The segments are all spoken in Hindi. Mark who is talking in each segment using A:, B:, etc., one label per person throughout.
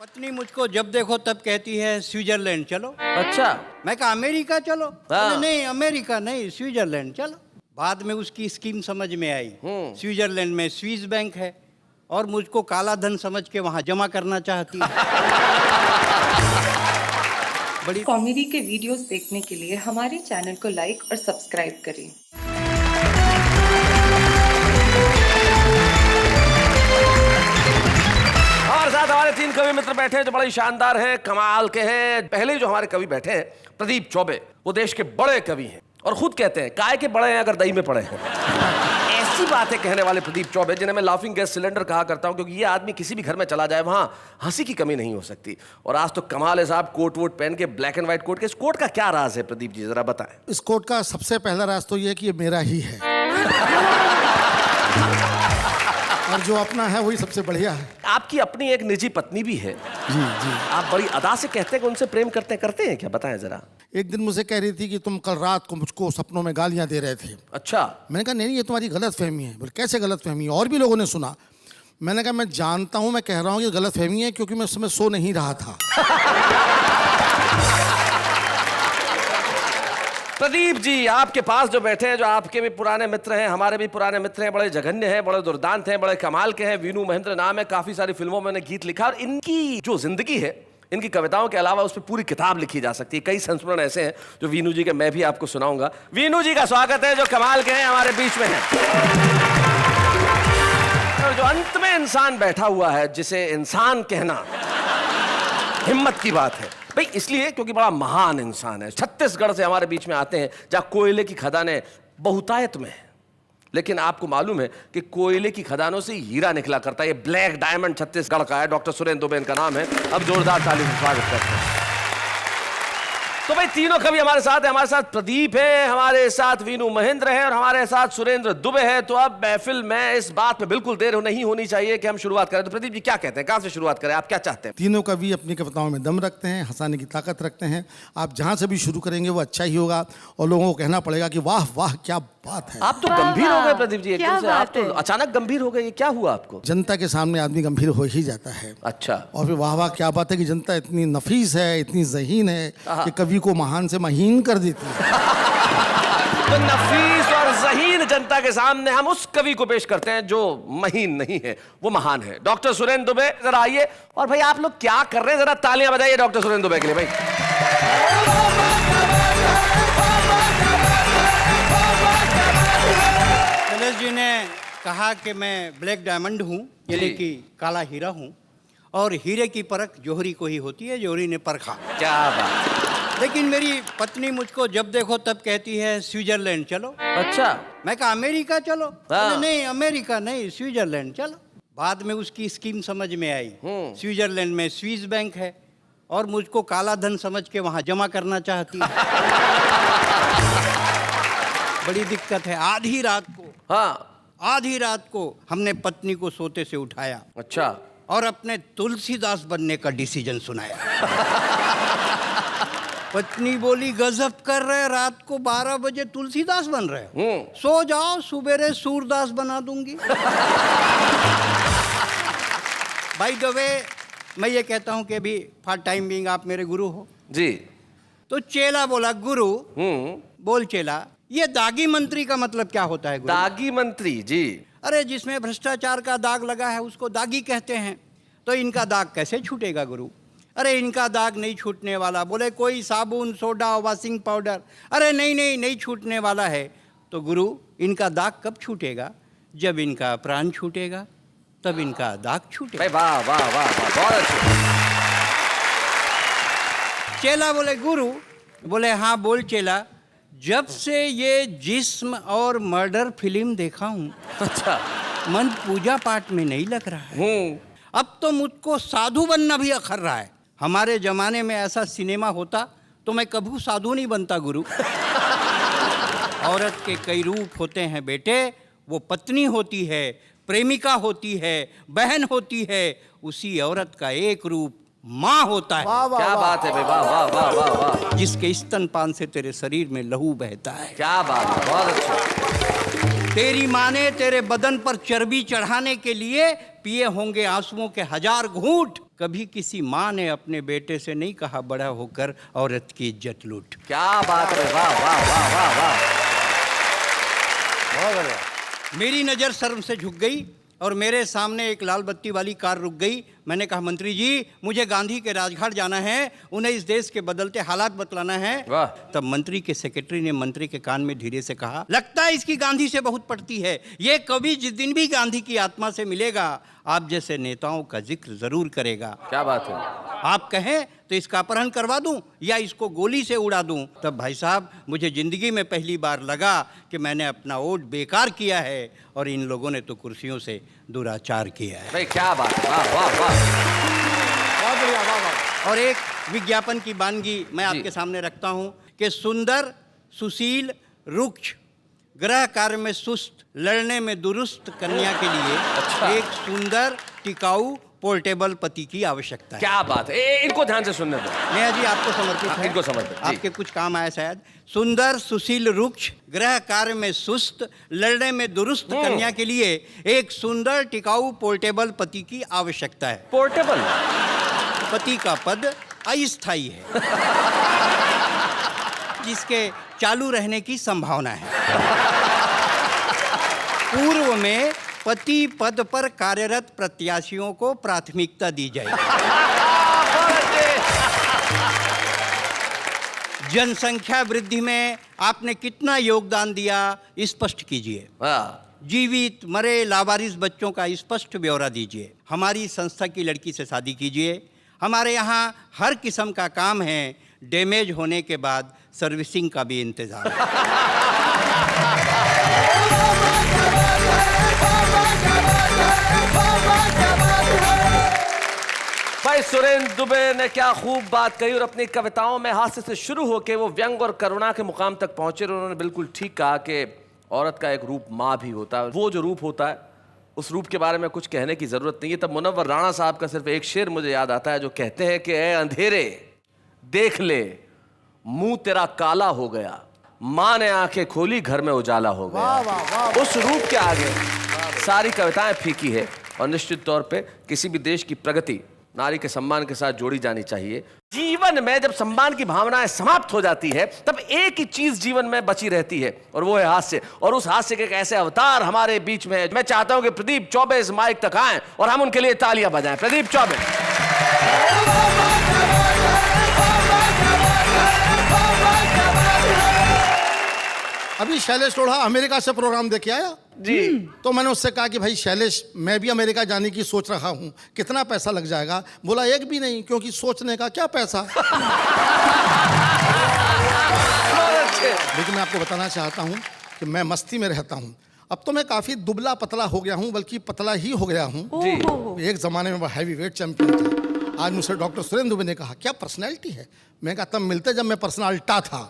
A: पत्नी मुझको जब देखो तब कहती है स्विट्जरलैंड चलो।
B: अच्छा।
A: मैं कहा अमेरिका चलो।
B: हाँ।
A: नहीं अमेरिका नहीं स्विट्जरलैंड चलो। बाद में उसकी स्कीम समझ में आई। स्विट्जरलैंड में स्विस बैंक है और मुझको काला धन समझ के वहां जमा करना चाहती है। बड़ी
C: कॉमेडी के वीडियोस देखने के लिए हमारे चैनल को लाइक और सब्सक्राइब करें।
B: हमारे साथ हमारे 3 कवि मित्र बैठे हैं जो बड़े शानदार हैं, कमाल के हैं। पहले जो हमारे कवि बैठे हैं प्रदीप चौबे, वो देश के बड़े कवि हैं और खुद कहते हैं काय के बड़े हैं अगर दही में पड़े हैं। ऐसी बातें कहने वाले प्रदीप चौबे, जिन्हें मैं लाफिंग गैस सिलेंडर कहा करता हूं, क्योंकि ये आदमी किसी भी घर में चला जाए वहां हंसी की कमी नहीं हो सकती। और आज तो कमाल है साहब, कोट वोट पहन के, ब्लैक एंड व्हाइट कोट के। इस कोट का क्या राज है प्रदीप जी, जरा बताएं।
D: इस कोट का सबसे पहला राज तो ये है कि ये मेरा ही है और जो अपना है वही सबसे बढ़िया है।
B: आपकी अपनी एक निजी पत्नी भी है।
D: जी जी।
B: आप बड़ी अदा से कहते हैं कि उनसे प्रेम करते हैं क्या, बताएं जरा।
D: एक दिन मुझे कह रही थी कि तुम कल रात को मुझको सपनों में गालियां दे रहे थे।
B: अच्छा।
D: मैंने कहा नहीं ये तुम्हारी गलत फहमी है। बोले कैसे गलत फहमी है? और भी लोगों ने सुना। मैंने कहा मैं जानता हूं, मैं कह रहा हूं कि गलत फहमी है क्योंकि मैं उस समय सो नहीं रहा था।
B: प्रदीप जी, आपके पास जो बैठे हैं, जो आपके भी पुराने मित्र हैं, हमारे भी पुराने मित्र हैं, बड़े जघन्य हैं, बड़े दुर्दांत हैं, बड़े कमाल के हैं। वीनू महेंद्र नाम है, काफी सारी फिल्मों में उन्होंने गीत लिखा और इनकी जो जिंदगी है, इनकी कविताओं के अलावा उस पर पूरी किताब लिखी जा सकती है। कई संस्मरण ऐसे हैं जो वीनू जी के मैं भी आपको सुनाऊंगा। वीनू जी का स्वागत है, जो कमाल के हैं, हमारे बीच में हैं। और जो अंत में इंसान बैठा हुआ है, जिसे इंसान कहना हिम्मत की बात है भाई, इसलिए क्योंकि बड़ा महान इंसान है। छत्तीसगढ़ से हमारे बीच में आते हैं, जहां कोयले की खदानें बहुतायत में है, लेकिन आपको मालूम है कि कोयले की खदानों से हीरा निकला करता है। ये ब्लैक डायमंड छत्तीसगढ़ का है। डॉक्टर सुरेंद्र दुबे इनका नाम है। अब जोरदार ताली से स्वागत करते हैं। तो भाई तीनों कवि हमारे साथ है। हमारे साथ प्रदीप है, हमारे साथ वीनू महेंद्र है और हमारे साथ सुरेंद्र दुबे है। तो अब महफिल में इस बात में बिल्कुल देर नहीं होनी चाहिए कि हम शुरुआत करें। तो प्रदीप जी क्या कहते हैं, कहां से शुरुआत करें, आप क्या चाहते हैं?
D: तीनों कवि अपनी कविताओं में दम रखते हैं, हंसाने की ताकत रखते हैं। आप जहां से भी शुरू करेंगे वो अच्छा ही होगा और लोगों को कहना पड़ेगा कि वाह वाह क्या बात है।
B: आप तो गंभीर हो गए प्रदीप जी एकदम से। आप तो अचानक गंभीर हो गए, ये क्या हुआ आपको?
D: जनता के सामने आदमी गंभीर हो ही जाता है।
B: अच्छा।
D: और फिर वाह वाह क्या बात है कि जनता इतनी नफीस है, इतनी ज़हीन है कि कवि को महान से महीन कर देती है।
B: तो नफीस और ज़हीन जनता के सामने हम उस कवि को पेश करते हैं जो महीन नहीं है, वो महान है। डॉक्टर सुरेंद्र दुबे जरा आइए। और भाई आप लोग क्या कर रहे हैं, जरा तालियां बजाइए डॉक्टर सुरेंद्र दुबे के लिए भाई।
A: जी ने कहा कि मैं ब्लैक डायमंड हूँ, यानी कि काला हीरा हूँ, और हीरे की परख जोहरी को ही होती है, जोहरी ने परखा।
B: क्या बात।
A: लेकिन मेरी पत्नी मुझको जब देखो तब कहती है स्विट्जरलैंड चलो।
B: अच्छा।
A: मैं कहा अमेरिका चलो।
B: हाँ।
A: नहीं अमेरिका नहीं स्विट्जरलैंड चलो। बाद में उसकी स्कीम समझ में आई। स्विट्जरलैंड में स्विस बैंक है और मुझको काला धन समझ के वहां जमा करना चाहती है। बड़ी दिक्कत है। आधी रात को,
B: हाँ,
A: आधी रात को हमने पत्नी को सोते से उठाया।
B: अच्छा।
A: और अपने तुलसीदास बनने का डिसीजन सुनाया। पत्नी बोली गजब कर रहे, रात को 12 बजे तुलसीदास बन रहे, सो जाओ, सुबेरे सूरदास बना दूंगी। बाय द वे, मैं ये कहता हूं कि अभी फॉर टाइम बीइंग आप मेरे गुरु हो
B: जी।
A: तो चेला बोला गुरु, बोल चेला, ये दागी मंत्री का मतलब क्या होता है गुरु?
B: दागी मंत्री जी।
A: अरे जिसमें भ्रष्टाचार का दाग लगा है उसको दागी कहते हैं। तो इनका दाग कैसे छूटेगा गुरु? अरे इनका दाग नहीं छूटने वाला। बोले कोई साबुन, सोडा, वॉशिंग पाउडर? अरे नहीं छूटने वाला है। तो गुरु इनका दाग कब छूटेगा? जब इनका प्राण छूटेगा तब इनका दाग छूटेगा।
B: वाह वाह वाह वाह, बहुत अच्छा।
A: चेला बोले गुरु, बोले हाँ बोल चेला, जब से ये जिस्म और मर्डर फिल्म देखा हूं,
B: अच्छा,
A: मन पूजा पाठ में नहीं लग रहा है। अब तो मुझको साधु बनना भी अखर रहा है। हमारे जमाने में ऐसा सिनेमा होता तो मैं कभी साधु नहीं बनता गुरु। औरत के कई रूप होते हैं बेटे, वो पत्नी होती है, प्रेमिका होती है, बहन होती है, उसी औरत का एक रूप माँ होता है।
B: क्या बात है भाई, वाह वाह वाह वाह वाह।
A: जिसके स्तनपान से तेरे शरीर में लहू बहता है।
B: क्या बात है, बहुत अच्छा।
A: तेरी माँ ने तेरे बदन पर चर्बी चढ़ाने के लिए पिए होंगे आंसुओं के 1000 घूंट। कभी किसी माँ ने अपने बेटे से नहीं कहा बड़ा होकर औरत की इज्जत लूट।
B: क्या बात है, वाह वाह वाह वाह वाह, बहुत बढ़िया।
A: मेरी नज़र शर्म से झुक गई और मेरे सामने एक लाल बत्ती वाली कार रुक गई। मैंने कहा मंत्री जी मुझे गांधी के राजघाट जाना है, उन्हें इस देश के बदलते हालात बतलाना है।
B: वाह।
A: तब मंत्री के सेक्रेटरी ने मंत्री के कान में धीरे से कहा, लगता है इसकी गांधी से बहुत पड़ती है, ये कभी जिस दिन भी गांधी की आत्मा से मिलेगा आप जैसे नेताओं का जिक्र जरूर करेगा।
B: क्या बात है।
A: आप कहें तो इसका अपहरण करवा दूं या इसको गोली से उड़ा दूं। तब भाई साहब मुझे जिंदगी में पहली बार लगा कि मैंने अपना वोट बेकार किया है और इन लोगों ने तो कुर्सियों से दुराचार किया है।
B: भाई क्या बात है, वाह वाह वाह, बहुत बढ़िया, वाह वाह।
A: और एक विज्ञापन की वानगी मैं
B: जी।
A: आपके सामने रखता हूं कि सुंदर सुशील रुक्ष गृह कार्य में सुस्त लड़ने में दुरुस्त कन्या के लिए
B: अच्छा।
A: एक सुंदर टिकाऊ पोर्टेबल पति की आवश्यकता है।
B: क्या बात है, इनको ध्यान से सुनने दो।
A: नेहा जी आपको समर्पित है,
B: इनको समर्पित, जी।
A: आपके कुछ काम आया शायद। सुंदर सुशील रुक्ष गृह कार्य में सुस्त लड़ने में दुरुस्त कन्या के लिए एक सुंदर टिकाऊ पोर्टेबल पति की आवश्यकता है।
B: पोर्टेबल,
A: पति का पद अस्थायी है जिसके चालू रहने की संभावना है। पूर्व में पति पद पर कार्यरत प्रत्याशियों को प्राथमिकता दी जाएगी। जनसंख्या वृद्धि में आपने कितना योगदान दिया स्पष्ट कीजिए। जीवित मरे लावारिस बच्चों का स्पष्ट ब्यौरा दीजिए। हमारी संस्था की लड़की से शादी कीजिए। हमारे यहाँ हर किस्म का काम है, डैमेज होने के बाद सर्विसिंग का भी इंतजाम है।
B: भाई सुरेंद्र दुबे ने क्या खूब बात कही और अपनी कविताओं में हास्य से शुरू होकर वो व्यंग और करुणा के मुकाम तक पहुंचे। और उन्होंने बिल्कुल ठीक कहा कि औरत का एक रूप माँ भी होता है। वो जो रूप होता है उस रूप के बारे में कुछ कहने की जरूरत नहीं है। तब मुनव्वर राणा साहब का सिर्फ एक शेर मुझे याद आता है जो कहते हैं कि ए अंधेरे देख ले मुंह तेरा काला हो गया, माँ ने आंखें खोली घर में उजाला हो गया। उस रूप के आगे सारी कविताएं फीकी है। और निश्चित तौर पे किसी भी देश की प्रगति नारी के सम्मान के साथ जोड़ी जानी चाहिए। जीवन में जब सम्मान की भावनाएं समाप्त हो जाती है तब एक ही चीज जीवन में बची रहती है और वो है हास्य। और उस हास्य के एक ऐसे अवतार हमारे बीच में है। मैं चाहता हूं कि प्रदीप चौबे इस माइक तक आएं और हम उनके लिए तालियां बजाएं। प्रदीप चौबे।
D: अभी शैलेश लोढ़ा अमेरिका से प्रोग्राम देखे आया
B: जी।
D: तो मैंने उससे कहा कि भाई शैलेश मैं भी अमेरिका जाने की सोच रहा हूँ, कितना पैसा लग जाएगा? बोला एक भी नहीं, क्योंकि सोचने का क्या पैसा। लेकिन मैं आपको बताना चाहता हूँ कि मैं मस्ती में रहता हूँ। अब तो मैं काफ़ी दुबला पतला हो गया हूँ, बल्कि पतला ही हो गया हूँ। एक ज़माने में वो हैवी वेट चैंपियन था। आज मुझसे डॉक्टर सुरेंद्र दुबे ने कहा क्या पर्सनैलिटी है? मैं कहा तब मिलते जब मैं पर्सनालिटा था।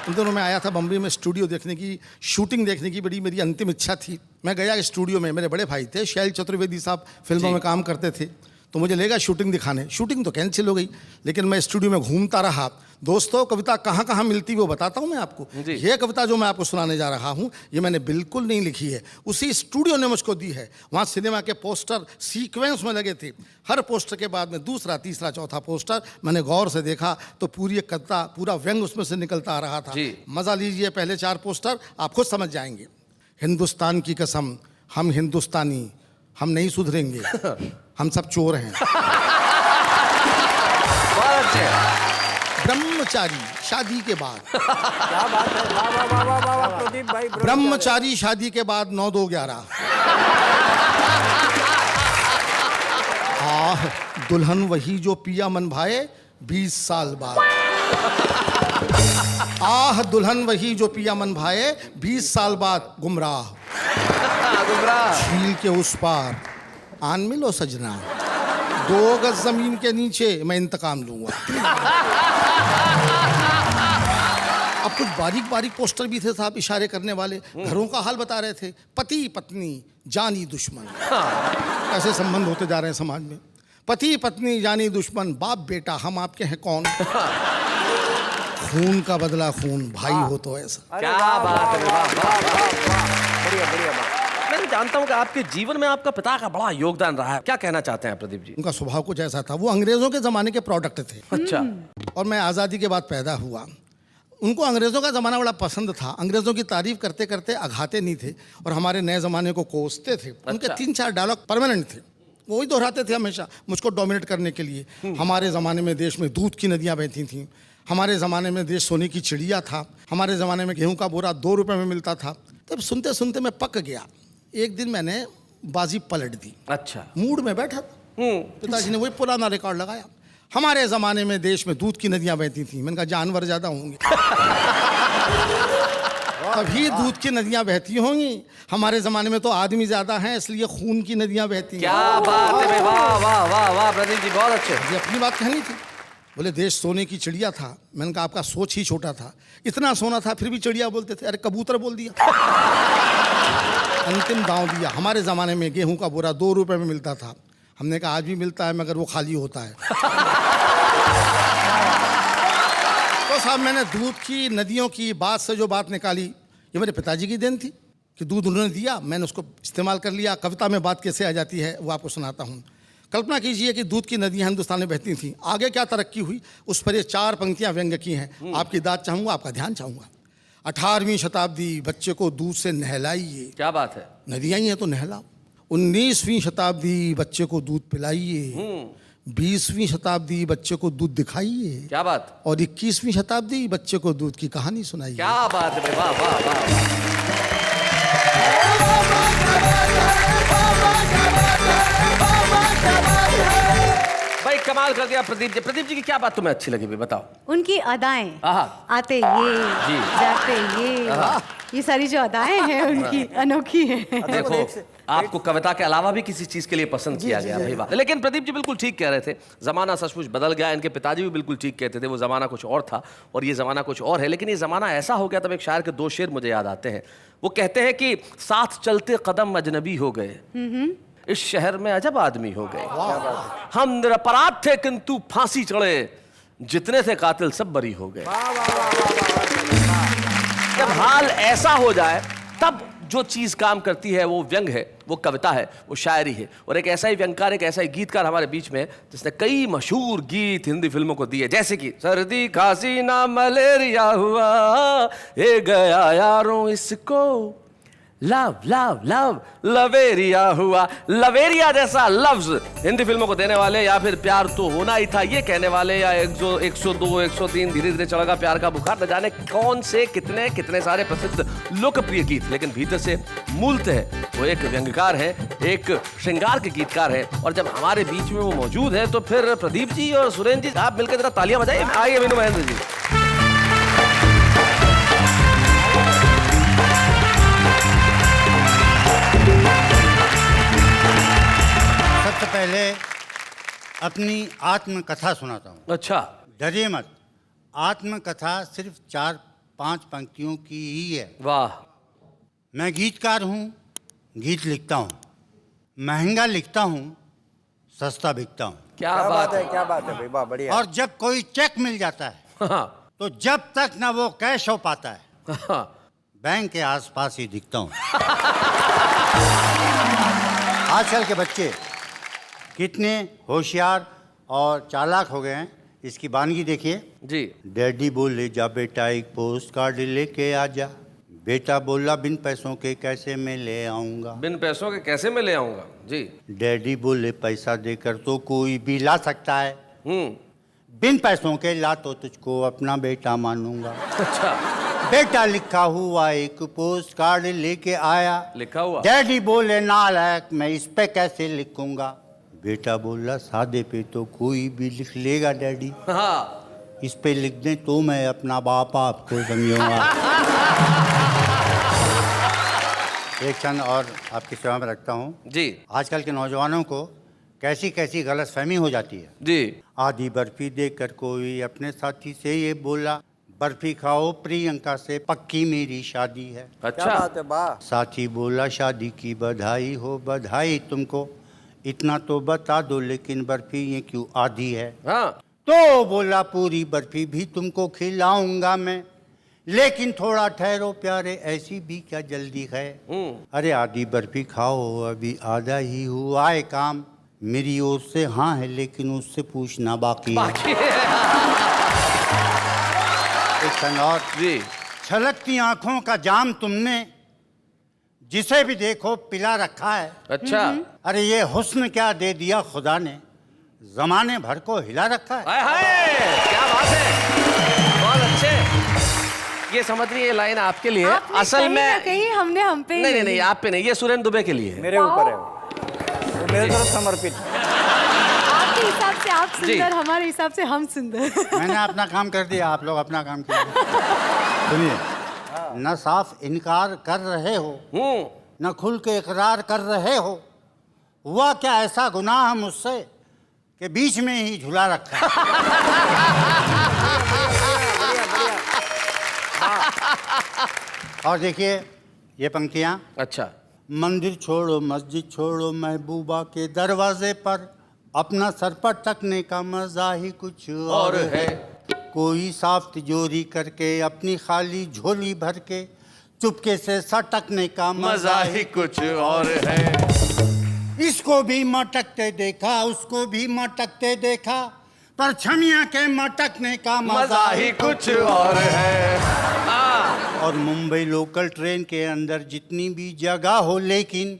D: इन दिनों मैं आया था बम्बई में स्टूडियो देखने की, शूटिंग देखने की बड़ी मेरी अंतिम इच्छा थी। मैं गया स्टूडियो में, मेरे बड़े भाई थे शैल चतुर्वेदी साहब, फिल्मों में काम करते थे, तो मुझे ले गया शूटिंग दिखाने। शूटिंग तो कैंसिल हो गई, लेकिन मैं स्टूडियो में घूमता रहा। दोस्तों कविता कहाँ कहाँ मिलती वो बताता हूँ मैं आपको। ये कविता जो मैं आपको सुनाने जा रहा हूँ ये मैंने बिल्कुल नहीं लिखी है, उसी स्टूडियो ने मुझको दी है। वहाँ सिनेमा के पोस्टर सीक्वेंस में लगे थे। हर पोस्टर के बाद में दूसरा तीसरा चौथा पोस्टर मैंने गौर से देखा तो पूरी एक कविता, पूरा व्यंग उसमें से निकलता आ रहा था। मज़ा लीजिए, पहले 4 पोस्टर आप खुद समझ जाएंगे। हिंदुस्तान की कसम हम हिंदुस्तानी, हम नहीं सुधरेंगे, हम सब चोर हैं। ब्रह्मचारी शादी के बाद,
A: क्या बात है, वाह वाह वाह वाह वाह वाह प्रदीप भाई।
D: ब्रह्मचारी शादी के बाद 9-2-11। आह दुल्हन वही जो पिया मन भाए 20 साल बाद। आह दुल्हन वही जो पिया मन भाए 20 साल बाद गुमराह। झील के उस पार आन मिलो सजना, 2 गज जमीन के नीचे मैं इंतकाम लूंगा। अब कुछ बारीक बारीक पोस्टर भी थे साहब, इशारे करने वाले, घरों का हाल बता रहे थे। पति पत्नी जानी दुश्मन, ऐसे संबंध होते जा रहे हैं समाज में। पति पत्नी जानी दुश्मन, बाप बेटा हम आपके हैं कौन। खून का बदला खून, भाई हो तो ऐसा।
B: क्या बात है, वाह वाह वाह, बढ़िया बढ़िया बात। जानता हूँ कि आपके जीवन में आपका पिता का बड़ा योगदान रहा है, क्या कहना चाहते हैं प्रदीप जी?
D: उनका स्वभाव कुछ ऐसा था, वो अंग्रेजों के ज़माने के प्रोडक्ट थे।
B: अच्छा।
D: और मैं आज़ादी के बाद पैदा हुआ। उनको अंग्रेज़ों का ज़माना बड़ा पसंद था। अंग्रेज़ों की तारीफ करते करते अघाते नहीं थे और हमारे नए ज़माने को कोसते थे। उनके 3-4 डायलॉग परमानेंट थे, वही दोहराते थे हमेशा मुझको डोमिनेट करने के लिए। हमारे ज़माने में देश में दूध की नदियाँ बहती थीं, हमारे ज़माने में देश सोने की चिड़िया था, हमारे ज़माने में गेहूं का बोरा 2 रुपये में मिलता था। तब सुनते सुनते मैं पक गया। एक दिन मैंने बाजी पलट दी।
B: अच्छा।
D: मूड में बैठा था, पिताजी ने वही पुराना रिकॉर्ड लगाया, हमारे ज़माने में देश में दूध की नदियाँ बहती थीं। मैंने कहा जानवर ज़्यादा होंगे तभी दूध की नदियाँ बहती होंगी, हमारे ज़माने में तो आदमी ज़्यादा हैं इसलिए खून की नदियाँ बहती हैं।
B: क्या बात है, वाह वाह वाह वाह प्रदीप जी, बहुत अच्छे।
D: ये अपनी बात कहनी थी। बोले देश सोने की चिड़िया था। मैंने कहा आपका सोच ही छोटा था, इतना सोना था फिर भी चिड़िया बोलते थे। अरे कबूतर बोल दिया। अंतिम दांव दिया। हमारे ज़माने में गेहूं का बोरा 2 रुपये में मिलता था। हमने कहा आज भी मिलता है मगर वो खाली होता है। तो साहब मैंने दूध की नदियों की बात से जो बात निकाली, ये मेरे पिताजी की देन थी कि दूध उन्होंने दिया, मैंने उसको इस्तेमाल कर लिया। कविता में बात कैसे आ जाती है वो आपको सुनाता हूँ। कल्पना कीजिए कि दूध की नदियाँ हिंदुस्तान में बहती थीं, आगे क्या तरक्की हुई उस पर ये 4 पंक्तियाँ व्यंग्य की हैं। आपकी दाद चाहूँगा, आपका ध्यान चाहूँगा। 18वीं शताब्दी बच्चे को दूध से नहलाइए।
B: क्या बात है।
D: नदियाँ ही हैं तो नहलाओ। 19वीं शताब्दी बच्चे को दूध पिलाइए। 20वीं शताब्दी बच्चे को दूध दिखाइए।
B: क्या बात।
D: और 21वीं शताब्दी बच्चे को दूध की कहानी सुनाइए।
B: क्या बात है, वाह वाह वाह। भाई कमाल कर दिया प्रदीप जी। प्रदीप जी की क्या बात तुम्हें अच्छी लगी भाई, बताओ।
E: उनकी अदाएं,
B: आहा।
E: आते ये
B: जी।
E: जाते ये सारी जो अदाएं हैं उनकी अनोखी हैं।
B: देखो आपको कविता के अलावा भी किसी चीज के लिए पसंद किया गया भाई, बात। लेकिन प्रदीप जी बिल्कुल ठीक कह रहे थे, जमाना सचमुच बदल गया। इनके पिताजी भी बिल्कुल ठीक कहते थे, वो जमाना कुछ और था और ये जमाना कुछ और है। लेकिन ये जमाना ऐसा हो गया, तब एक शायर के 2 शेर मुझे याद आते हैं। वो कहते हैं कि साथ चलते कदम अजनबी हो गए, इस शहर में अजब आदमी हो गए। हम निरपराध थे किंतु फांसी चढ़े, जितने थे कातिल सब बरी हो गए। जब हाल ऐसा हो जाए तब जो चीज काम करती है वो व्यंग है, वो कविता है, वो शायरी है। और एक ऐसा ही व्यंगकार, एक ऐसा ही गीतकार हमारे बीच में है जिसने कई मशहूर गीत हिंदी फिल्मों को दिए, जैसे कि सर्दी खांसी ना मलेरिया हुआ, ये गया यारों इसको लव लव लव लवेरिया हुआ। लवेरिया जैसा लफ्ज हिंदी फिल्मों को देने वाले, या फिर प्यार तो होना ही था ये कहने वाले, या 102 103 धीरे धीरे चढ़ेगा प्यार का बुखार, न जाने कौन से कितने सारे प्रसिद्ध लोकप्रिय गीत। लेकिन भीतर से मूलतः वो एक व्यंग्यकार है, एक श्रृंगार के गीतकार है। और जब हमारे बीच में वो मौजूद है तो फिर प्रदीप जी और सुरेंद्र जी आप मिलकर जरा तालियां बजाइए। आइए मीनू महेंद्र जी।
F: सबसे पहले अपनी आत्मकथा सुनाता हूँ।
B: अच्छा।
F: डरिए मत, आत्मकथा सिर्फ 4-5 पंक्तियों की ही है।
B: वाह।
F: मैं गीतकार हूँ, गीत लिखता हूँ, महंगा लिखता हूँ, सस्ता बिकता हूँ।
B: क्या बात है,
A: क्या बात है भाई, वाह बढ़िया।
F: और जब कोई चेक मिल जाता है
B: हाँ।
F: तो जब तक ना वो कैश हो पाता है,
B: हाँ।
F: बैंक के आसपास ही दिखता हूँ। आजकल के बच्चे कितने होशियार और चालाक हो गए हैं, इसकी वानगी देखिए
B: जी।
F: डैडी बोले जा बेटा एक पोस्ट कार्ड लेके आ जा, बेटा बोला बिन पैसों के कैसे मैं ले आऊंगा।
B: बिन पैसों के कैसे मैं ले आऊंगा जी।
F: डैडी बोले पैसा देकर तो कोई भी ला सकता है, बिन पैसों के ला तो तुझको अपना बेटा मानूंगा।
B: अच्छा।
F: बेटा लिखा हुआ एक पोस्ट कार्ड लेके आया,
B: लिखा हुआ।
F: डैडी बोले नालायक मैं इस पे कैसे लिखूंगा। बेटा बोला सादे पे तो कोई भी लिख लेगा डैडी,
B: हाँ।
F: इस पे लिख दें तो मैं अपना बाप आपको समझूंगा। एक क्षण और आपकी सेवा में रखता हूँ
B: जी।
F: आजकल के नौजवानों को कैसी कैसी गलतफहमी हो जाती है
B: जी।
F: आधी बर्फी देकर कोई अपने साथी से ये बोला, बर्फी खाओ प्रियंका से पक्की मेरी शादी है।
B: अच्छा।
F: साथी बोला शादी की बधाई हो, बधाई तुमको, इतना तो बता दो लेकिन बर्फी ये क्यों आधी है।
B: हाँ।
F: तो बोला पूरी बर्फी भी तुमको खिलाऊंगा मैं, लेकिन थोड़ा ठहरो प्यारे, ऐसी भी क्या जल्दी है। अरे आधी बर्फी खाओ, अभी आधा ही हुआ है काम। मेरी ओर से हाँ है, लेकिन उससे पूछना बाकी है। एक संग और
B: जी।
F: छलकती आंखों का जाम तुमने जिसे भी देखो पिला रखा है।
B: अच्छा।
F: अरे ये हुस्न क्या दे दिया खुदा ने, जमाने भर को हिला रखा है।
B: हाय हाय, क्या बात है, बहुत अच्छे। ये समझ रही है लाइन आपके लिए।
E: आपने
B: असल
E: कहीं ना
B: में
E: कहीं हमने हम पे ही
B: नहीं
E: ले
B: नहीं नहीं,
E: ली।
B: आप पे नहीं, ये सुरेंद्र दुबे के लिए है।
A: मेरे ऊपर है वो मेरे तरफ समर्पित।
E: आपके हिसाब से आप
B: जी।
E: सुंदर, हमारे हिसाब से हम सुंदर।
F: मैंने अपना काम कर दिया, आप लोग अपना काम कीजिए। सुनिए, न साफ इनकार कर रहे हो, न खुल के इकरार कर रहे हो। हुआ क्या ऐसा गुनाह मुझसे कि बीच में ही झुला रखा है। और देखिए ये पंक्तियां,
B: अच्छा।
F: मंदिर छोड़ो मस्जिद छोड़ो, महबूबा के दरवाजे पर अपना सर पर टकने का मजा ही कुछ और है। कोई साफ तिजोरी करके अपनी खाली झोली भर के चुपके से सटकने का मजा ही
B: कुछ और है।
F: इसको भी मटकते देखा, उसको भी मटकते देखा, पर छमिया के मटकने का मजा ही
B: कुछ और है।
F: और मुंबई लोकल ट्रेन के अंदर जितनी भी जगह हो, लेकिन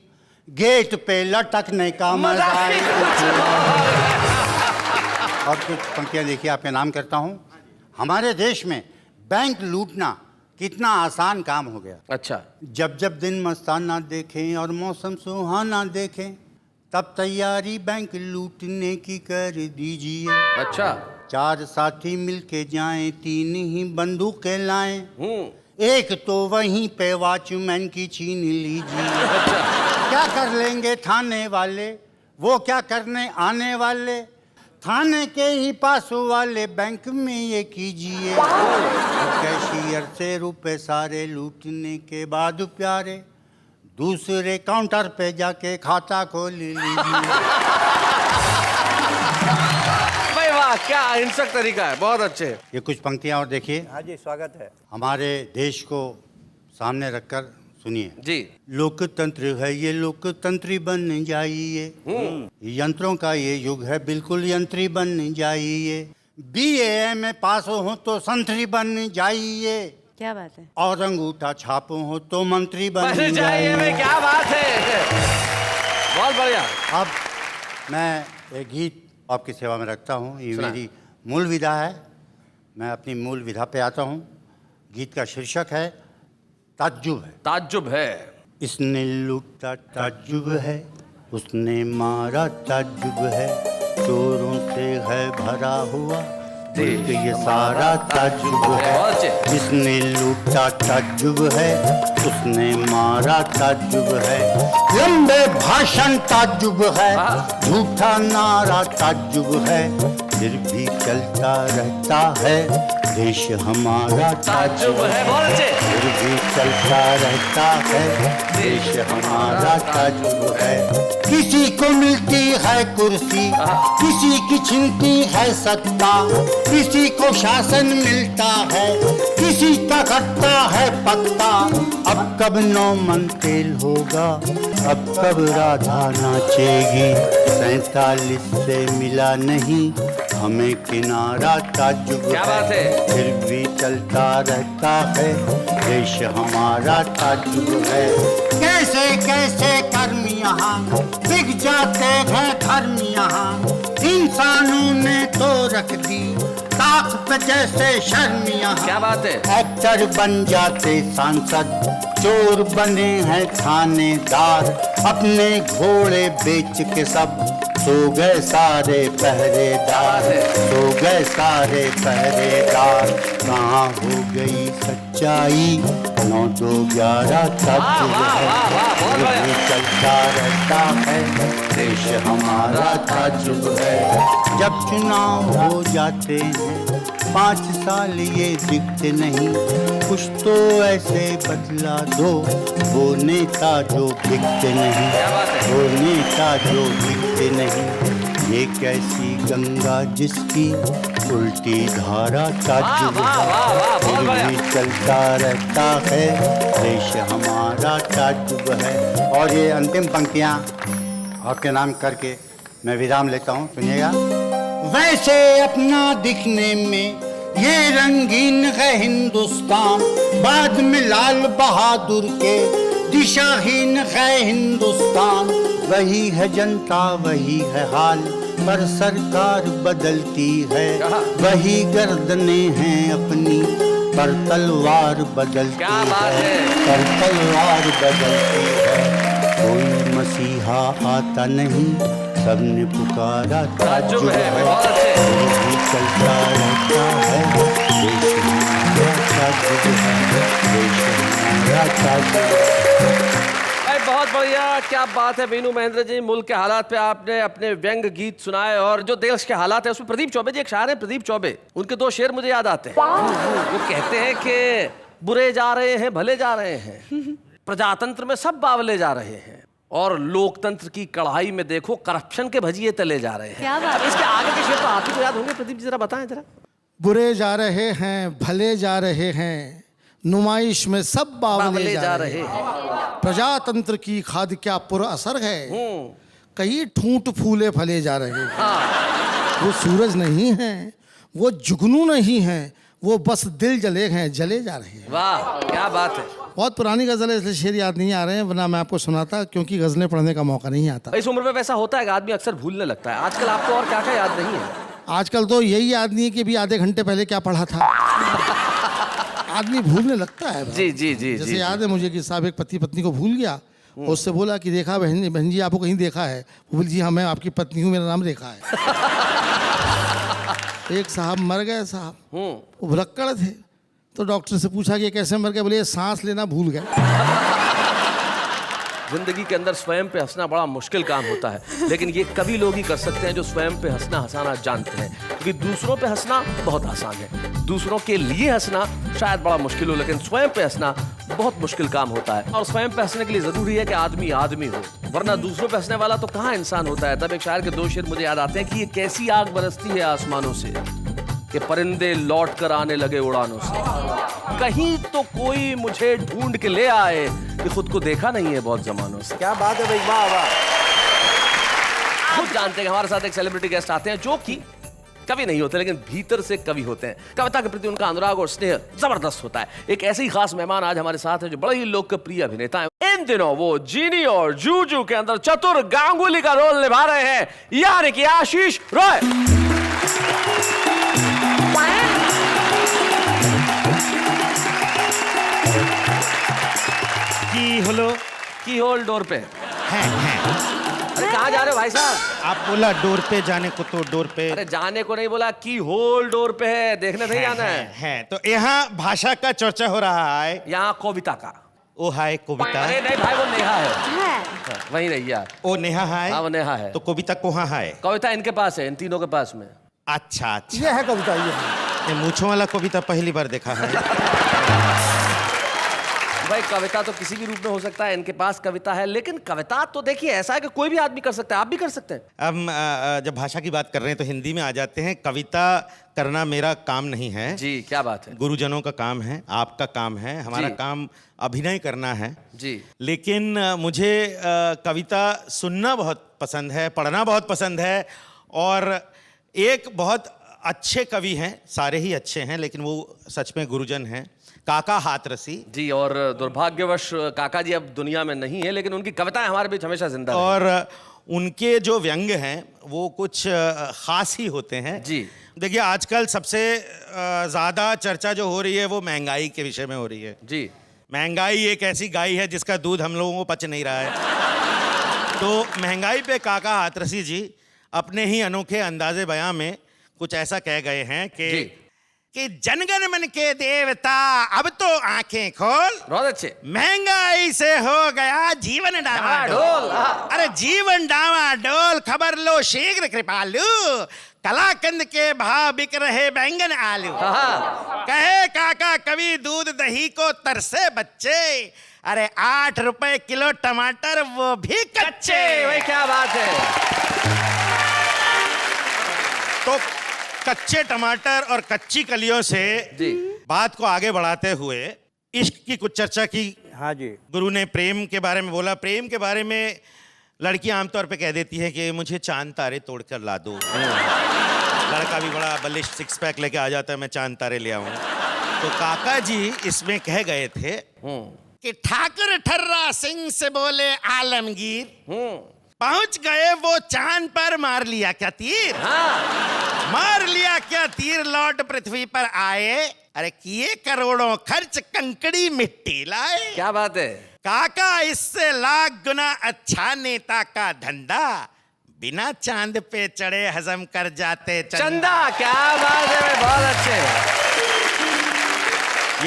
F: गेट पे लटकने का मजा ही कुछ और है। और कुछ पंक्तियां देखिए, आपके नाम करता हूं। हमारे देश में बैंक लूटना कितना आसान काम हो गया।
B: अच्छा।
F: जब जब दिन मस्ताना देखें और मौसम सुहाना देखें, तब तैयारी बैंक लूटने की कर दीजिए।
B: अच्छा।
F: 4 साथी मिलके जाएं, 3 ही बंदूकें लाएं, एक तो वहीं पे वॉचमैन की छीन लीजिए। क्या कर लेंगे थाने वाले, वो क्या करने आने वाले, थाने के ही पास वाले बैंक में ये कीजिए। कैशियर से रुपए सारे लूटने के बाद प्यारे, दूसरे काउंटर पे जाके खाता खोल लीजिए।
B: भाई वाह, क्या अहिंसक तरीका है, बहुत अच्छे।
F: ये कुछ पंक्तियां और देखिए।
A: हाँ जी, स्वागत है।
F: हमारे देश को सामने रखकर सुनिए।
B: जी।
F: लोकतंत्र है ये, लोकतंत्री बन जाइए। यंत्रों का ये युग है, बिल्कुल यंत्री बन जाइए। BA में पास हो तो संतरी बन जाइए,
E: क्या बात है।
F: और अंगूठा छाप हो तो मंत्री बन
B: जाइए।
F: जाइए।
B: क्या बात है, बहुत बढ़िया।
F: अब मैं एक गीत आपकी सेवा में रखता हूँ। ये
B: सुना।
F: मेरी मूल विधा है। मैं अपनी मूल विधा पे आता हूँ। गीत का शीर्षक है ताज्जुब है।
B: ताज्जुब है।
F: इसने लूटा ताज्जुब है, उसने मारा ताज्जुब है, चोरों से है भरा हुआ मुल्क ये सारा ताज्जुब है। जिसने लूटा ताज्जुब है, उसने मारा ताज्जुब है, लंबे भाषण ताज्जुब है, झूठा नारा ताज्जुब है, फिर भी चलता रहता है देश हमारा ताज्जुब है। फिर भी चलता रहता है देश हमारा ताज्जुब है। किसी को मिलती है कुर्सी, किसी की छिनती है सत्ता, किसी को शासन मिलता है, किसी का कटता है पत्ता। अब कब 9 मन तेल होगा, अब कब राधा नाचेगी, 47 से मिला नहीं हमें किनारा ताज्जुब
B: क्या बात है।
F: फिर भी चलता रहता है देश हमारा ताज्जुब है। कैसे कैसे कर्म यहाँ बिक जाते हैं धर्म यहाँ, इंसानों ने तो रख दी ताक पे जैसे शर्म यहाँ।
B: क्या बात है।
F: एक्टर बन जाते सांसद, चोर बने हैं थानेदार, अपने घोड़े बेच के सब सो गए सारे पहरेदार, सो गए सारे पहरेदार। कहाँ हो गई सच्चाई, 9 2 11 ताज्जुब है। ये चलता रहता है देश हमारा ताज्जुब है। जब चुनाव हो जाते हैं 5 साल ये दिखते नहीं, कुछ तो ऐसे बदला दो वो नेता जो दिखते नहीं, वो नेता जो दिखते नहीं। ये कैसी गंगा जिसकी उल्टी धारा ताज्जुब है, फिर भी चलता रहता है, देश हमारा ताज्जुब है। और ये अंतिम पंक्तियाँ आपके नाम करके मैं विराम लेता हूँ, सुनिएगा। वैसे अपना दिखने में ये रंगीन है हिंदुस्तान, बाद में लाल बहादुर के दिशाहीन है हिंदुस्तान। वही है जनता वही है हाल, पर सरकार बदलती है, वही गर्दने हैं अपनी, पर तलवार बदलती है, पर तलवार बदलती है। कोई मसीहा आता नहीं, सबने पुकारा ताज्जुब है, भी चलता रहता है, देश हमारा ताज्जुब है, देश हमारा ताज्जुब है।
B: बहुत बढ़िया, क्या बात है वीनू महेंद्र जी। मुल्क के हालात पे आपने अपने व्यंग गीत सुनाए, और जो देश के हालात है उसमें प्रदीप चौबे जी एक शायर है, प्रदीप चौबे, उनके 2 शेर मुझे याद आते हैं। वो कहते हैं कि बुरे जा रहे हैं भले जा रहे हैं, प्रजातंत्र में सब बावले जा रहे हैं, और लोकतंत्र की कढ़ाई में देखो करप्शन के भजिए तले जा रहे हैं।
E: क्या बात
B: अब इसके आगे के शेर तो आप ही को याद होंगे, प्रदीप जी जरा बताएं जरा।
D: बुरे जा रहे हैं भले जा रहे हैं, नुमाइश में सब बावले जा रहे हैं, प्रजातंत्र की खाद क्या पुर असर है, कई ठूंठ फूले फले जा रहे हैं। वो सूरज नहीं है, वो जुगनू नहीं है, वो बस दिल जले हैं, जले जा रहे हैं।
B: वाह क्या बात है।
D: बहुत पुरानी गजल है, इसलिए शेर याद नहीं आ रहे हैं, वरना मैं आपको सुनाता, क्योंकि गजलें पढ़ने का मौका नहीं आता।
B: इस उम्र में वैसा होता है कि आदमी अक्सर भूलने लगता है। आजकल आपको और क्या क्या याद नहीं है?
D: आजकल तो यही याद नहीं है कि अभी आधे घंटे पहले क्या पढ़ा था। आदमी भूलने लगता है।
B: जी जी जी।
D: जैसे याद है मुझे कि साहब एक पति पत्नी को भूल गया, उससे बोला कि देखा बहन जी आपको कहीं देखा है? वो बोली जी हाँ मैं आपकी पत्नी हूँ, मेरा नाम रेखा है। एक साहब मर गए साहब, वो भुलक्कड़ थे, तो डॉक्टर से पूछा कि कैसे मर गए? बोले ये सांस लेना भूल गए।
B: जिंदगी के अंदर स्वयं पे हंसना बड़ा मुश्किल काम होता है, लेकिन ये कभी लोग ही कर सकते हैं जो स्वयं पे हंसना हंसाना जानते हैं, क्योंकि दूसरों पे हंसना बहुत आसान है, दूसरों के लिए हंसना शायद बड़ा मुश्किल हो, लेकिन स्वयं पे हंसना बहुत मुश्किल काम होता है। और स्वयं पे हंसने के लिए जरूरी है कि आदमी आदमी हो, वरना दूसरों पे हंसने वाला तो कहाँ इंसान होता है। तब एक शायर के 2 शेर मुझे याद आते हैं कि ये कैसी आग बरसती है आसमानों से कि परिंदे लौट कर आने लगे उड़ानों से, कहीं तो कोई मुझे ढूंढ के ले आए कि खुद को देखा नहीं है बहुत जमानों से।
A: क्या बात है भाई, वाह वाह।
B: खुद जानते हैं कि हमारे साथ एक सेलिब्रिटी गेस्ट आते हैं जो कि कवि नहीं होते, लेकिन भीतर से कवि होते हैं। कविता के प्रति उनका अनुराग और स्नेह जबरदस्त होता है। एक ऐसे ही खास मेहमान आज हमारे साथ है जो बड़े ही लोकप्रिय अभिनेता हैं। इन दिनों वो जीनी और जूजू के अंदर चतुर गांगुली का रोल निभा रहे हैं, यानी कि आशीष रॉय। की होल डोर पे
G: हैं।
B: अरे कहाँ जा रहे हो भाई साहब?
G: आप बोला डोर पे जाने को, तो डोर पे
B: अरे जाने को नहीं बोला, की होल डोर पे है, देखने नहीं जाना है।
G: तो यहाँ भाषा का चर्चा हो रहा है,
B: यहाँ कविता का।
G: ओ हाय कविता।
B: अरे नहीं भाई, वो नेहा है। वही नहीं यार,
G: ओ नेहा है।
B: हाँ वो नेहा है।
G: तो कविता कहाँ है?
B: कविता इनके पास है, इन तीनों के पास में।
G: अच्छा अच्छा,
D: ये है कविता, ये है।
G: ये मूंछों वाला कविता पहली बार देखा है।
B: भाई कविता तो किसी भी रूप में हो सकता है, इनके पास कविता है, लेकिन कविता तो देखिए ऐसा है कि कोई भी आदमी कर सकता है, आप भी कर सकते हैं।
G: अब जब भाषा की बात कर रहे हैं तो हिंदी में आ जाते हैं। कविता करना मेरा काम नहीं है
B: जी, क्या बात है।
G: गुरुजनों का काम है, आपका काम है, हमारा
B: जी।
G: काम अभिनय करना है
B: जी।
G: लेकिन मुझे कविता सुनना बहुत पसंद है, पढ़ना बहुत पसंद है। और एक बहुत अच्छे कवि हैं, सारे ही अच्छे हैं, लेकिन वो सच में गुरुजन हैं, काका हाथरसी
B: जी। और दुर्भाग्यवश काका जी अब दुनिया में नहीं है, लेकिन उनकी कविताएं हमारे बीच हमेशा जिंदा हैं।
G: और उनके जो व्यंग हैं वो कुछ खास ही होते हैं
B: जी।
G: देखिए आजकल सबसे ज़्यादा चर्चा जो हो रही है वो महंगाई के विषय में हो रही है
B: जी।
G: महंगाई एक ऐसी गाय है जिसका दूध हम लोगों को पच नहीं रहा है। तो महंगाई पे काका हाथरसी जी अपने ही अनोखे अंदाजे बयां में कुछ ऐसा कह गए हैं कि जनगण मन के देवता अब तो आंखें खोल,
B: बहुत अच्छे।
G: महंगाई से हो गया जीवन डामाडोल। अरे जीवन डामाडोल, खबर लो शीघ्र कृपालु, कलाकंद के भाव बिक रहे बैंगन आलू। कहे काका कवि दूध दही को तरसे बच्चे, अरे 8 रुपए किलो टमाटर वो भी कच्चे।
B: भाई क्या बात है।
G: तो कच्चे टमाटर और कच्ची कलियों से
B: जी।
G: बात को आगे बढ़ाते हुए इश्क की कुछ चर्चा की।
A: हाँ जी।
G: गुरु ने प्रेम के बारे में बोला। प्रेम के बारे में लड़कियां आमतौर पे कह देती है कि मुझे चांद तारे तोड़कर ला दो। लड़का भी बड़ा बलिष्ठ सिक्स पैक लेके आ जाता है, मैं चांद तारे ले आऊं। तो काका जी इसमें कह गए थे कि ठाकुर ठर्रा सिंह से बोले आलमगीर, पहुंच गए वो चांद पर, मार लिया क्या तीर? मार लिया क्या तीर, लौट पृथ्वी पर आए, अरे किए करोड़ों खर्च, कंकड़ी मिट्टी लाए।
B: क्या बात है
G: काका, इससे लाख गुना अच्छा नेता का धंधा, बिना चांद पे चढ़े हजम कर जाते
B: चंदा। क्या बात है भाई, बहुत अच्छे।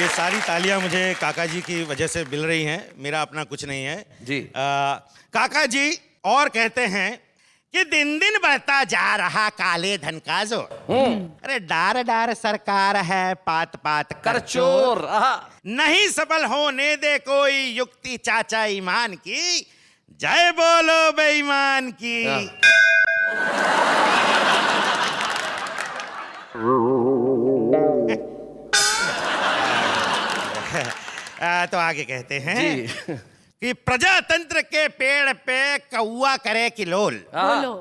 G: ये सारी तालियां मुझे काका जी की वजह से मिल रही हैं, मेरा अपना कुछ नहीं है
B: जी।
G: काका जी और कहते हैं कि दिन दिन बढ़ता जा रहा काले धन का जोर, अरे डार डार सरकार है, पात पात कर चोर, नहीं सफल होने दे कोई युक्ति चाचा ईमान की, जय बोलो बेईमान की। तो आगे कहते हैं कि प्रजातंत्र के पेड़ पे कौआ करे किलोल,
E: बोलो।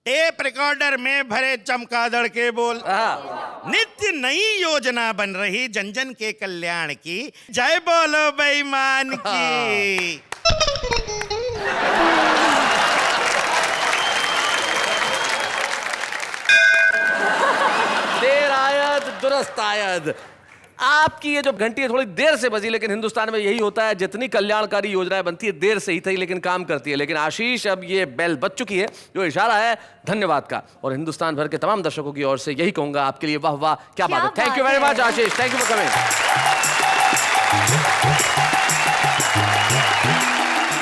G: टेप रिकॉर्डर में भरे चमगादड़ के बोल, नित्य नई योजना बन रही जन जन के कल्याण की, जय बोलो बेईमान की।
B: देर आयद दुरुस्त आयद। आपकी ये जो घंटी है थोड़ी देर से बजी, लेकिन हिंदुस्तान में यही होता है, जितनी कल्याणकारी योजनाएं बनती है देर से ही थी लेकिन काम करती है। लेकिन आशीष, अब ये बेल बज चुकी है, जो इशारा है धन्यवाद का, और हिंदुस्तान भर के तमाम दर्शकों की ओर से यही कहूंगा आपके लिए वाह वाह, क्या बात है। Thank you very much Ashish, thank you for coming.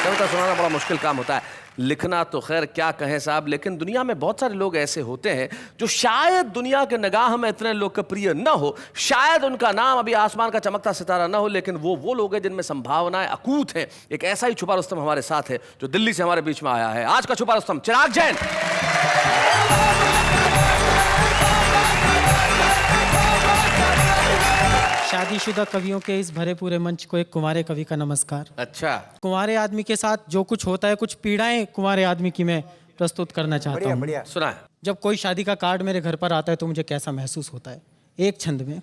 B: कविता सुनाना बड़ा मुश्किल काम होता है, लिखना तो खैर क्या कहें साहब, लेकिन दुनिया में बहुत सारे लोग ऐसे होते हैं जो शायद दुनिया के निगाह में इतने लोकप्रिय न हो, शायद उनका नाम अभी आसमान का चमकता सितारा न हो, लेकिन वो लोग हैं जिनमें संभावनाएं अकूत हैं। एक ऐसा ही छुपा रुस्तम हमारे साथ है जो दिल्ली से हमारे बीच में आया है। आज का छुपा रुस्तम चिराग जैन।
H: शादीशुदा कवियों के इस भरे पूरे मंच को एक कुंवारे कवि का नमस्कार।
B: अच्छा,
H: कुंवारे आदमी के साथ जो कुछ होता है, कुछ पीड़ाएं कुंवारे आदमी की मैं प्रस्तुत करना चाहता हूँ।
B: सुना है।
H: जब कोई शादी का कार्ड मेरे घर पर आता है तो मुझे कैसा महसूस होता है, एक छंद में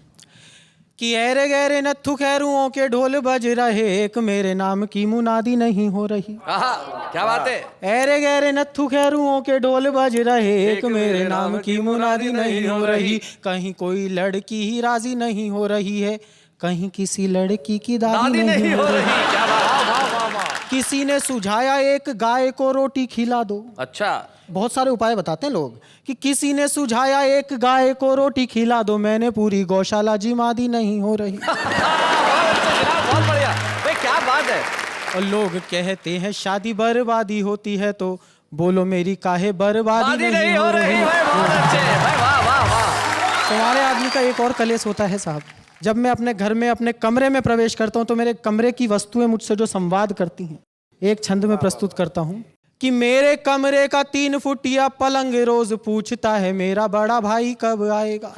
H: कि ऐरे गहरे नत्थु खैरुओं के ढोल बज रहे, एक मेरे नाम की मुनादी नहीं हो रही।
B: क्या बात है।
H: ऐरे गहरे नत्थु खैरुओं के ढोल बज रहे, एक मेरे नाम की मुनादी नहीं हो रही। कहीं कोई लड़की ही राजी नहीं हो रही है, कहीं किसी लड़की की दादी नहीं हो रही।
B: क्या बात।
H: किसी ने सुझाया एक गाय को रोटी खिला दो।
B: अच्छा,
H: बहुत सारे उपाय बताते हैं लोग कि किसी ने सुझाया एक गाय को रोटी खिला दो, मैंने पूरी गौशाला जिमादी नहीं हो रही।
B: बहुत बढ़िया भाई, क्या बात है।
H: और लोग कहते हैं शादी बर्बादी होती है, तो बोलो मेरी काहे बर्बादी नहीं हो रही। तुम्हारे आदमी का एक और कलेश होता है साहब, जब मैं अपने घर में अपने कमरे में प्रवेश करता हूं तो मेरे कमरे की वस्तुएं मुझसे जो संवाद करती हैं, एक छंद में प्रस्तुत करता हूं कि मेरे कमरे का 3 फुटिया पलंग रोज पूछता है मेरा बड़ा भाई कब आएगा।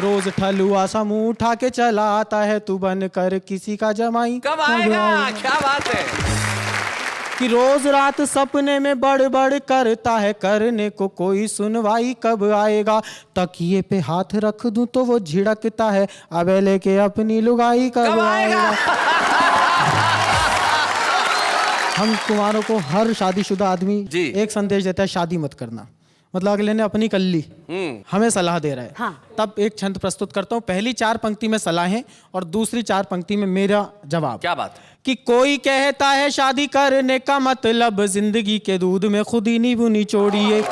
H: रोज ठलुआ सा मुंह उठा के चला आता है, तू बन कर किसी का जमाई
B: कब आएगा। क्या बात है
H: कि रोज रात सपने में बड़ बड़ करता है, करने को कोई सुनवाई कब आएगा। तकिए पे हाथ रख दूं तो वो झिड़कता है, अबे लेके अपनी लुगाई कब आएगा। हम कुंवारों को हर शादीशुदा आदमी एक संदेश देता है, शादी मत करना। मतलब अगले ने अपनी कल्ली हमें सलाह दे रहा है।
E: हाँ।
H: तब एक छंद प्रस्तुत करता हूँ, पहली 4 पंक्ति में सलाहें और दूसरी 4 पंक्ति में मेरा जवाब।
B: क्या बात है।
H: कि कोई कहता है शादी करने का मतलब जिंदगी के दूध में खुद ही नींबू निचोड़िए,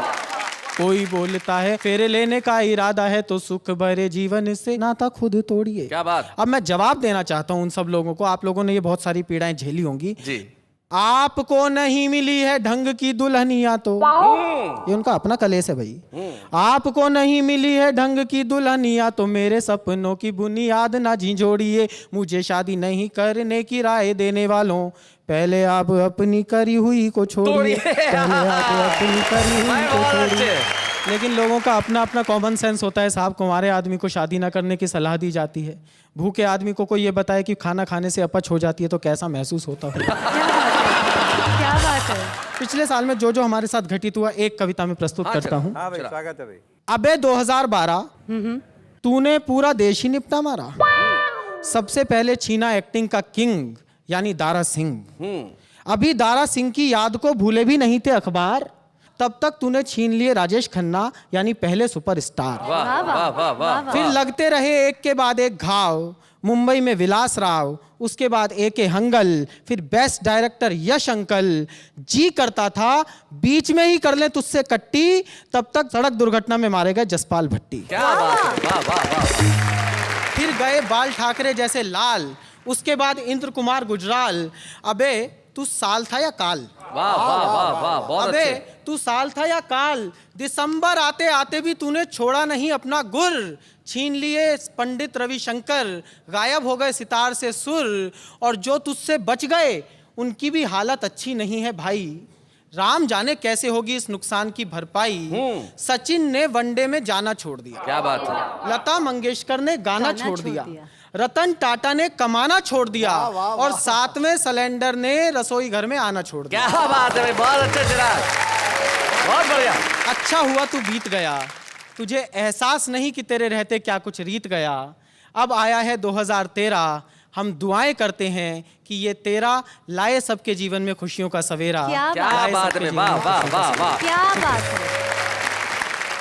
H: कोई बोलता है फेरे लेने का इरादा है तो सुख भरे जीवन से नाता खुद तोड़िए।
B: क्या बात।
H: अब मैं जवाब देना चाहता हूँ उन सब लोगों को, आप लोगों ने ये बहुत सारी पीड़ाएं झेली होंगी
B: जी।
H: आपको नहीं मिली है ढंग की दुल्हनिया तो, ये उनका अपना कलेश है भाई। आपको नहीं मिली है ढंग की दुल्हनिया तो मेरे सपनों की बुनियाद ना झिझोड़िए। मुझे शादी नहीं करने की राय देने वालों, पहले आप अपनी करी हुई को छोड़िए, पहले आप अपनी करी हुई को छोड़िए। लेकिन लोगों का अपना अपना कॉमन सेंस होता है साहब। कुंवारे आदमी को शादी ना करने की सलाह दी जाती है, भूखे आदमी को कोई ये बताए कि खाना खाने से अपच हो जाती है तो कैसा महसूस होता है।
E: क्या बात है।
H: पिछले साल में जो हमारे साथ घटित हुआ एक कविता में प्रस्तुत करता हूँ।
A: हाँ भाई, स्वागत है भाई।
H: अबे 2012 तूने पूरा देश ही निपटा मारा। सबसे पहले छीना एक्टिंग का किंग यानी दारा सिंह। अभी दारा सिंह की याद को भूले भी नहीं थे अखबार, तब तक तूने छीन लिए राजेश खन्ना यानी पहले सुपरस्टार।
B: वाह वाह वाह वाह।
H: फिर लगते रहे एक के बाद एक घाव, मुंबई में विलास राव, उसके बाद ए.के. हंगल, फिर बेस्ट डायरेक्टर यश अंकल। जी करता था बीच में ही कर ले तुझसे कट्टी, तब तक सड़क दुर्घटना में मारे गए जसपाल भट्टी।
B: क्या बात है, वाह वाह वाह।
H: फिर गए बाल ठाकरे जैसे लाल, उसके बाद इंद्र कुमार गुजराल। अबे तू साल था या काल?
B: वाह वाह वाह वाह, बहुत
H: अबे
B: अच्छे।
H: तू साल था या काल? दिसंबर आते आते भी तूने छोड़ा नहीं अपना गुर। छीन लिए पंडित रविशंकर, गायब हो गए सितार से सुर, और जो तुझसे बच गए उनकी भी हालत अच्छी नहीं है भाई। राम जाने कैसे होगी इस नुकसान की भरपाई। सचिन ने वनडे में जाना छोड़ दिया,
B: क्या बात है।
H: लता मंगेशकर ने गाना छोड़ दिया, रतन टाटा ने कमाना छोड़ दिया, और साथ में सिलेंडर ने रसोई घर में आना छोड़ दिया।
B: क्या बात है भाई, बहुत अच्छा चिराग, बहुत बढ़िया।
H: अच्छा हुआ तू बीत गया, तुझे एहसास नहीं कि तेरे रहते क्या कुछ रीत गया। अब आया है 2013, हम दुआएं करते हैं कि ये तेरा लाए सबके जीवन में खुशियों का सवेरा।
B: क्या बात है, वाह वाह वाह वाह,
E: क्या बात है।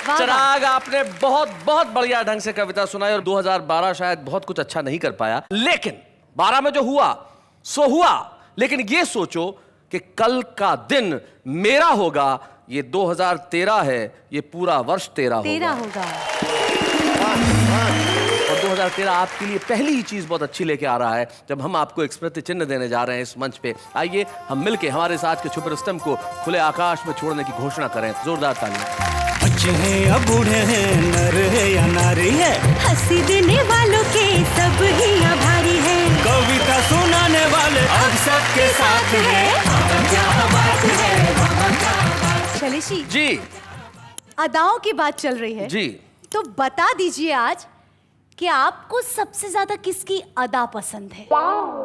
E: वाह,
B: चिराग आपने बहुत बहुत बढ़िया ढंग से कविता सुनाई। और 2012 शायद बहुत कुछ अच्छा नहीं कर पाया, लेकिन 12 में जो हुआ सो हुआ। लेकिन ये सोचो कि कल का दिन मेरा होगा, ये 2013 है, ये पूरा वर्ष तेरा होगा। और 2013 आपके लिए पहली ही चीज बहुत अच्छी लेके आ रहा है, जब हम आपको एक स्मृति चिन्ह देने जा रहे हैं इस मंच पे। आइए हम मिलके हमारे साथ के छुपे रुस्तम को खुले आकाश में छोड़ने की घोषणा करें। जोरदार तालियां।
I: बच्चे हैं या बूढ़े हैं, नर है या नारी है,
J: हंसी देने वालों के सब ही आभारी है,
I: कविता सुनाने वाले अब सबके साथ है।
E: शैलेशी
B: जी
E: अदाओं की बात चल रही है
B: जी,
E: तो बता दीजिए आज कि आपको सबसे ज्यादा किसकी अदा पसंद है?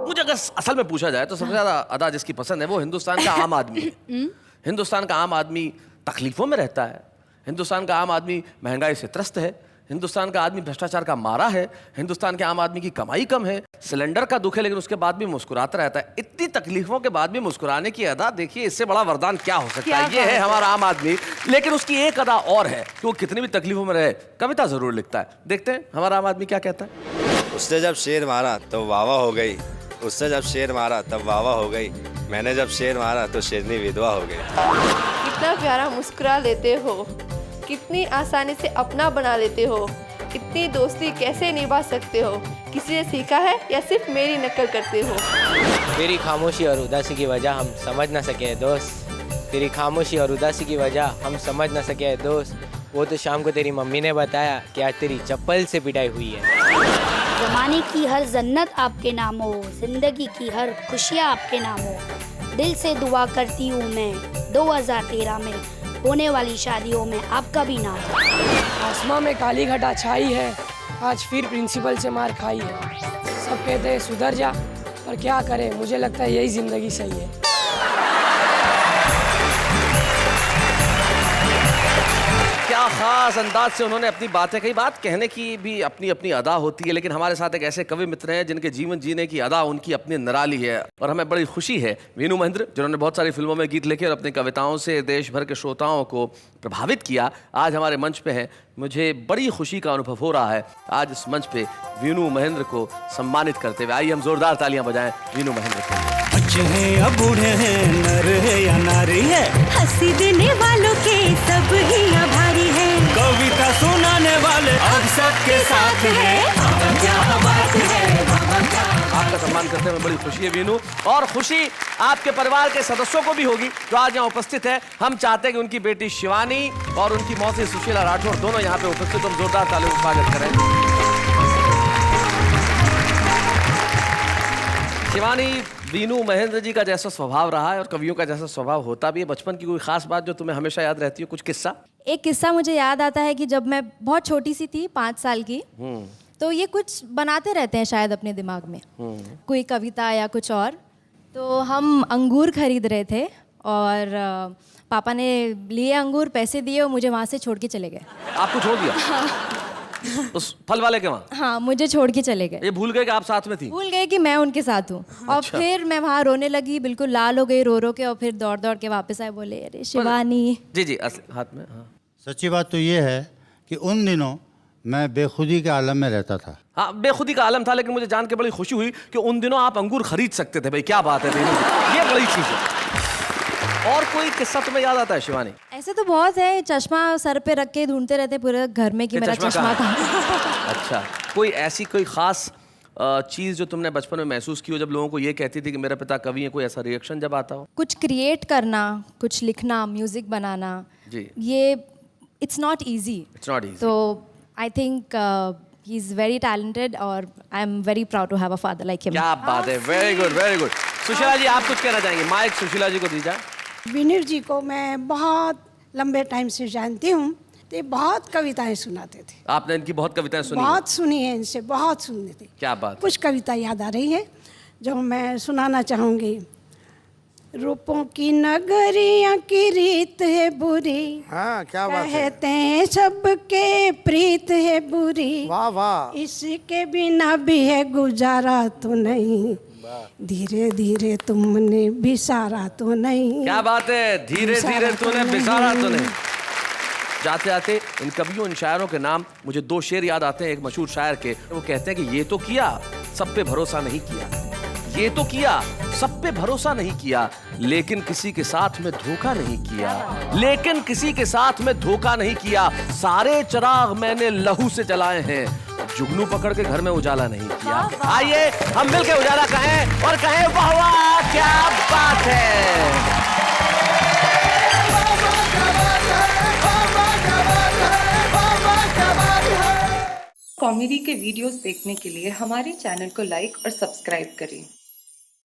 B: मुझे अगर असल में पूछा जाए तो सबसे ज्यादा अदा जिसकी पसंद है वो हिंदुस्तान का आम आदमी है। हिंदुस्तान का आम आदमी तकलीफों में रहता है, हिंदुस्तान का आम आदमी महंगाई से त्रस्त है, हिंदुस्तान का आदमी भ्रष्टाचार का मारा है, हिंदुस्तान के आम आदमी की कमाई कम है, सिलेंडर का दुख है लेकिन उसके बाद भी मुस्कुराता रहता है। इतनी तकलीफों के बाद भी मुस्कुराने की अदा, देखिए इससे बड़ा वरदान क्या हो सकता है। ये है हमारा आम आदमी। लेकिन उसकी एक अदा और है कि वो कितनी भी तकलीफों में रहे कविता जरूर लिखता है। देखते हैं हमारा आम आदमी क्या कहता है।
K: उसने जब शेर मारा तो वावा हो गई, उसने जब शेर मारा तब वावा हो गई, मैंने जब शेर मारा तो शेरनी विधवा हो गई।
L: कितना प्यारा मुस्कुरा लेते हो, कितनी आसानी से अपना बना लेते हो, इतनी दोस्ती कैसे निभा सकते हो, किसी से सीखा है या सिर्फ मेरी नकल करते हो?
M: तेरी खामोशी और उदासी की वजह हम समझ ना सके दोस्त, तेरी खामोशी और उदासी की वजह हम समझ ना सके दोस्त। वो तो शाम को तेरी मम्मी ने बताया कि आज तेरी चप्पल से पिटाई हुई है।
J: जमाने की हर जन्नत आपके नाम हो, जिंदगी की हर खुशियाँ आपके नाम हो। दिल से दुआ करती हूँ मैं 2013 में होने वाली शादियों में आपका भी नाम हो।
L: आसमां में काली घटा छाई है, आज फिर प्रिंसिपल से मार खाई है। सब कहते हैं सुधर जा, पर क्या करें, मुझे लगता है यही जिंदगी सही है।
B: क्या खास अंदाज से उन्होंने अपनी बातें कही। बात कहने की भी अपनी अपनी अदा होती है, लेकिन हमारे साथ एक ऐसे कवि मित्र हैं जिनके जीवन जीने की अदा उनकी अपनी निराली है। और हमें बड़ी खुशी है वीनू महेंद्र, जिन्होंने बहुत सारी फिल्मों में गीत लिखे और अपनी कविताओं से देश भर के श्रोताओं को प्रभावित किया, आज हमारे मंच पे हैं। मुझे बड़ी खुशी का अनुभव हो रहा है आज इस मंच पे वीनू महेंद्र को सम्मानित करते हुए। आइए हम जोरदार तालियां बजाएं वीनू महेंद्र को।
I: बच्चे हैं या बूढ़े हैं, नर है या नारी है,
J: हंसी देने वालों के सब ही आभारी है,
I: कविता सुनाने वाले अब सबके साथ है।
B: आपका सम्मान करते हुए बड़ी खुशी है वीनू, और खुशी आपके परिवार के सदस्यों को भी होगी जो आज यहाँ उपस्थित है। हम चाहते हैं कि उनकी बेटी शिवानी और उनकी मौसी सुशीला राठौर दोनों यहाँ पे उपस्थित, हम जोरदार तालियों से स्वागत करें। शिवानी, वीनू महेंद्र जी का जैसा स्वभाव रहा है और कवियों का जैसा स्वभाव होता भी है, बचपन की कोई खास बात जो तुम्हें हमेशा याद रहती है, कुछ किस्सा?
N: एक किस्सा मुझे याद आता है कि जब मैं बहुत छोटी सी थी, 5 साल की, तो ये कुछ बनाते रहते हैं शायद अपने दिमाग में, कोई कविता या कुछ और। तो हम अंगूर खरीद रहे थे और पापा ने लिए अंगूर, पैसे दिए और मुझे वहाँ से छोड़ के चले गए।
B: आपको छोड़ दिया?
N: हाँ।
B: उस फल वाले के वहाँ?
N: हाँ, मुझे छोड़ के चले गए।
B: ये भूल गए कि आप साथ में थी?
N: भूल गए कि मैं उनके साथ हूँ। और
B: अच्छा।
N: फिर मैं वहाँ रोने लगी, बिल्कुल लाल हो गई रो रो के, और फिर दौड़ दौड़ के वापस आए, बोले अरे शिवानी।
B: जी जी, हाथ में। हाँ।
F: सच्ची बात तो ये है कि उन दिनों मैं बेखुदी के आलम में रहता था।
B: हाँ, बेखुदी का आलम था, लेकिन मुझे जान के बड़ी खुशी हुई कि उन दिनों आप अंगूर खरीद सकते थे। भाई क्या बात है, ये बड़ी चीज है। और कोई किस्सा तुम्हें याद आता है शिवानी?
N: ऐसे तो बहुत है, चश्मा सर पे रख के ढूंढते रहते पूरे घर में कि मेरा चश्मा था।
B: अच्छा, कोई ऐसी कोई खास चीज जो तुमने बचपन में महसूस की हो जब लोगों को ये कहती थी कि मेरा पिता कवि है, कोई ऐसा रिएक्शन जब आता हो?
N: कुछ क्रिएट करना, कुछ लिखना, म्यूजिक बनाना,
B: जी,
N: ये it's not easy.
B: It's not easy.
N: तो I think he is very talented और I am very proud to have a father like him.
B: क्या बात है, very good very good. Sushila ji, आप कुछ कहना चाहेंगे? माइक सुशीला जी को दीजिए।
O: विनीर जी को मैं बहुत लंबे टाइम से जानती हूँ, तो बहुत कविताएं सुनाते थे।
B: आपने इनकी बहुत कविताएं सुनी?
O: बहुत सुनी है इनसे, बहुत सुनी थी।
B: क्या बात?
O: कुछ कविता याद आ रही है जो मैं सुनाना चाहूँगी। रूपों की नगरियाँ की रीत है बुरी,
D: हाँ, क्या बात है।
O: कहते हैं सबके प्रीत है बुरी,
D: वाह वाह।
O: इसके बिना भी है गुजारा तो नहीं, धीरे धीरे तुमने बिसारा तो नहीं।
B: क्या बात है, धीरे धीरे तूने बिसारा तो नहीं। जाते जाते इन कवियों, इन शायरों के नाम मुझे 2 शेर याद आते हैं एक मशहूर शायर के। वो कहते हैं कि ये तो किया, सब पे भरोसा नहीं किया, ये तो किया, सब पे भरोसा नहीं किया, लेकिन किसी के साथ में धोखा नहीं किया, लेकिन किसी के साथ में धोखा नहीं किया। सारे चिराग मैंने लहू से जलाए हैं, जुगनू पकड़ के घर में उजाला नहीं किया। आइए हम मिलकर उजाला कहें और कहें वाह वाह, क्या बात है।
C: कॉमेडी के वीडियोस देखने के लिए हमारे चैनल को लाइक और सब्सक्राइब करें।